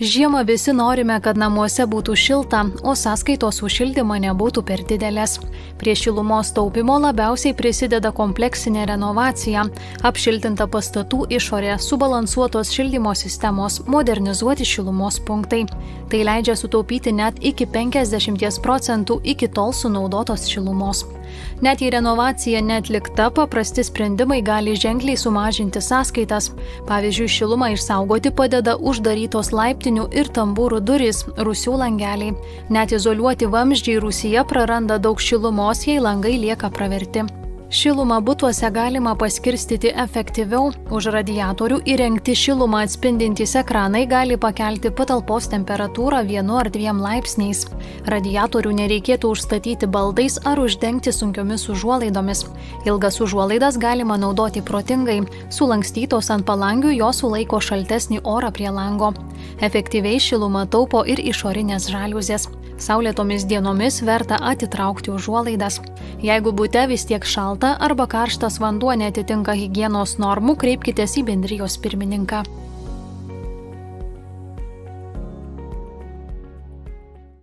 Žiemą visi norime, kad namuose būtų šilta, o sąskaitos už šildymą nebūtų per didelės. Prie šilumos taupimo labiausiai prisideda kompleksinė renovacija, apšiltinta pastatų išorė, subalansuotos šildymo sistemos, modernizuoti šilumos punktai. Tai leidžia sutaupyti net iki 50% iki tol sunaudotos šilumos. Net jei renovacija neatlikta, paprasti sprendimai gali ženkliai sumažinti sąskaitas. Pavyzdžiui, šilumą išsaugoti padeda uždarytos laiptinių ir tambūrų durys, rūsių langeliai. Net izoliuoti vamzdžiai rūsyje praranda daug šilumos, jei langai lieka praverti. Šilumą butuose galima paskirstyti efektyviau. Už radiatorių įrengti šilumą atspindintys ekranai gali pakelti patalpos temperatūrą 1 ar 2 laipsniais. Radiatorių nereikėtų užstatyti baldais ar uždengti sunkiomis užuolaidomis. Ilgas užuolaidas galima naudoti protingai. Sulankstytos ant palangių jos sulaiko šaltesnį orą prie lango. Efektyviai šilumą taupo ir išorinės žaliuzės. Saulėtomis dienomis verta atitraukti užuolaidas. Jeigu bute vis tiek šalta arba karštas vanduo neatitinka higienos normų, kreipkitės į bendrijos pirmininką.